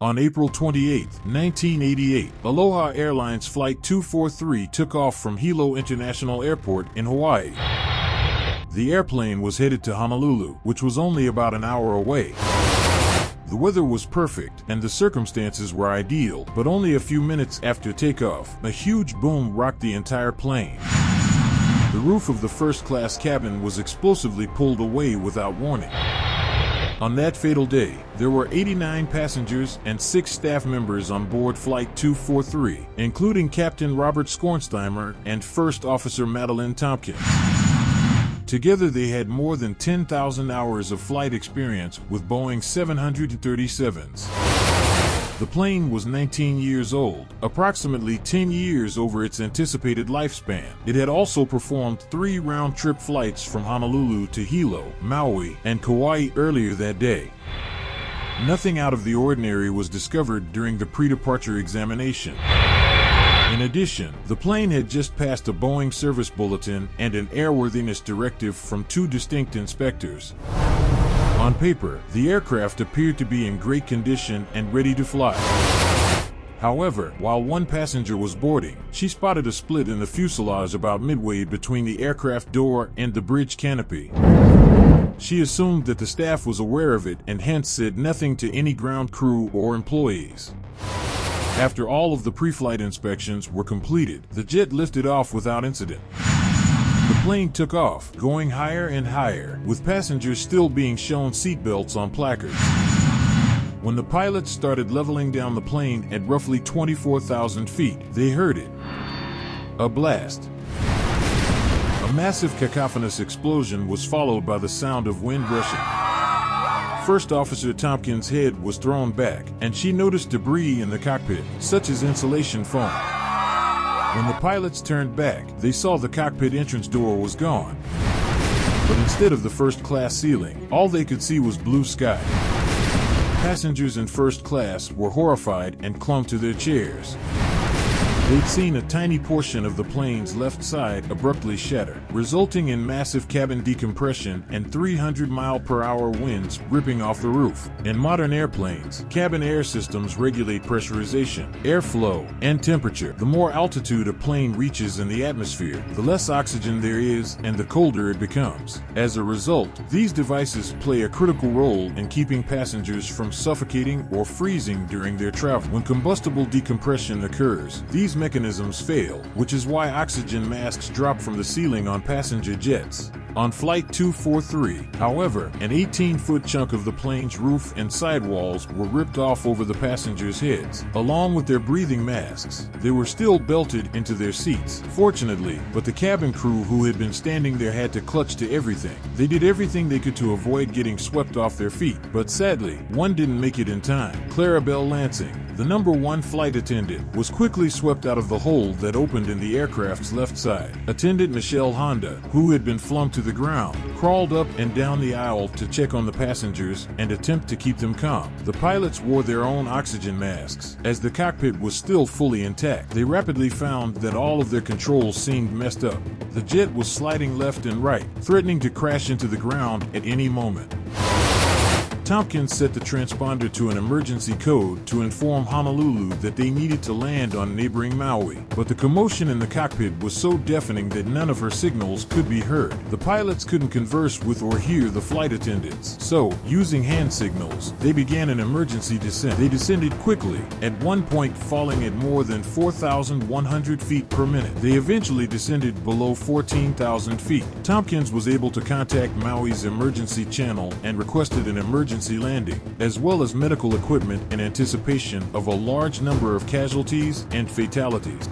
On April 28, 1988, Aloha Airlines Flight 243 took off from Hilo International Airport in Hawaii. The airplane was headed to Honolulu, which was only about an hour away. The weather was perfect, and the circumstances were ideal, but only a few minutes after takeoff, a huge boom rocked the entire plane. The roof of the first-class cabin was explosively pulled away without warning. On that fatal day, there were 89 passengers and 6 staff members on board Flight 243, including Captain Robert Skornsteimer and First Officer Madeline Tompkins. Together they had more than 10,000 hours of flight experience with Boeing 737s. The plane was 19 years old, approximately 10 years over its anticipated lifespan. It had also performed 3 round-trip flights from Honolulu to Hilo, Maui, and Kauai earlier that day. Nothing out of the ordinary was discovered during the pre-departure examination. In addition, the plane had just passed a Boeing service bulletin and an airworthiness directive from 2 distinct inspectors. On paper, the aircraft appeared to be in great condition and ready to fly. However, while one passenger was boarding, she spotted a split in the fuselage about midway between the aircraft door and the bridge canopy. She assumed that the staff was aware of it and hence said nothing to any ground crew or employees. After all of the pre-flight inspections were completed, the jet lifted off without incident. The plane took off, going higher and higher, with passengers still being shown seatbelts on placards. When the pilots started leveling down the plane at roughly 24,000 feet, they heard it. A blast. A massive cacophonous explosion was followed by the sound of wind rushing. First Officer Tompkins' head was thrown back, and she noticed debris in the cockpit, such as insulation foam. When the pilots turned back, they saw the cockpit entrance door was gone. But instead of the first-class ceiling, all they could see was blue sky. Passengers in first class were horrified and clung to their chairs. They'd seen a tiny portion of the plane's left side abruptly shatter, resulting in massive cabin decompression and 300-mile-per-hour winds ripping off the roof. In modern airplanes, cabin air systems regulate pressurization, airflow, and temperature. The more altitude a plane reaches in the atmosphere, the less oxygen there is and the colder it becomes. As a result, these devices play a critical role in keeping passengers from suffocating or freezing during their travel. When combustible decompression occurs, these mechanisms fail, which is why oxygen masks drop from the ceiling on passenger jets. On Flight 243, however, an 18-foot chunk of the plane's roof and sidewalls were ripped off over the passengers' heads, along with their breathing masks. They were still belted into their seats, fortunately, but the cabin crew who had been standing there had to clutch to everything. They did everything they could to avoid getting swept off their feet, but sadly, one didn't make it in time. Clarabelle Lansing, the number 1 flight attendant, was quickly swept out of the hole that opened in the aircraft's left side. Attendant Michelle Honda, who had been flung to the ground, crawled up and down the aisle to check on the passengers and attempt to keep them calm. The pilots wore their own oxygen masks, as the cockpit was still fully intact. They rapidly found that all of their controls seemed messed up. The jet was sliding left and right, threatening to crash into the ground at any moment. Tompkins set the transponder to an emergency code to inform Honolulu that they needed to land on neighboring Maui, but the commotion in the cockpit was so deafening that none of her signals could be heard. The pilots couldn't converse with or hear the flight attendants, so, using hand signals, they began an emergency descent. They descended quickly, at one point falling at more than 4,100 feet per minute. They eventually descended below 14,000 feet. Tompkins was able to contact Maui's emergency channel and requested an emergency landing, as well as medical equipment in anticipation of a large number of casualties and fatalities.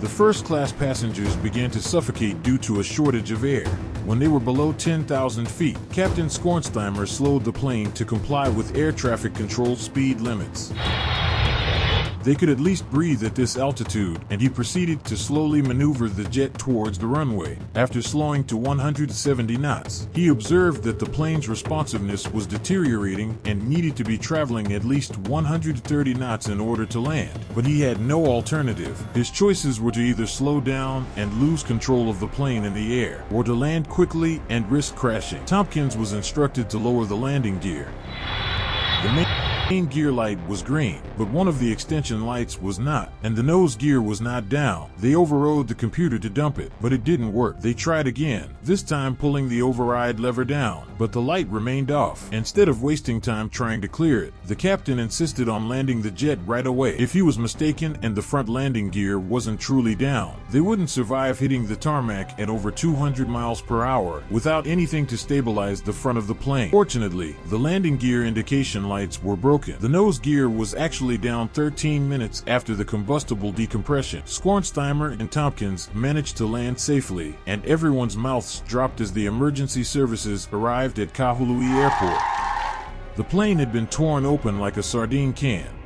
The first-class passengers began to suffocate due to a shortage of air. When they were below 10,000 feet, Captain Skornsteimer slowed the plane to comply with air traffic control speed limits. They could at least breathe at this altitude, and he proceeded to slowly maneuver the jet towards the runway. After slowing to 170 knots, he observed that the plane's responsiveness was deteriorating and needed to be traveling at least 130 knots in order to land. But he had no alternative. His choices were to either slow down and lose control of the plane in the air, or to land quickly and risk crashing. Tompkins was instructed to lower the landing gear. The main gear light was green, but one of the extension lights was not, and the nose gear was not down. They overrode the computer to dump it, but it didn't work. They tried again, this time pulling the override lever down, but the light remained off. Instead of wasting time trying to clear it, the captain insisted on landing the jet right away. If he was mistaken and the front landing gear wasn't truly down, they wouldn't survive hitting the tarmac at over 200 miles per hour without anything to stabilize the front of the plane. Fortunately, the landing gear indication lights were broken. The nose gear was actually down 13 minutes after the combustible decompression. Schornsteimer and Tompkins managed to land safely, and everyone's mouths dropped as the emergency services arrived at Kahului Airport. The plane had been torn open like a sardine can.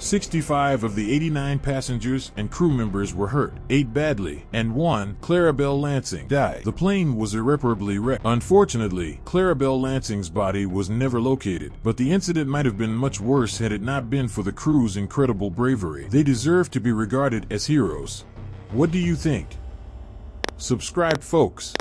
65 of the 89 passengers and crew members were hurt, 8 badly, and 1, Clarabelle Lansing, died. The plane was irreparably wrecked. Unfortunately, Clarabelle Lansing's body was never located, but the incident might have been much worse had it not been for the crew's incredible bravery. They deserve to be regarded as heroes. What do you think? Subscribe, folks.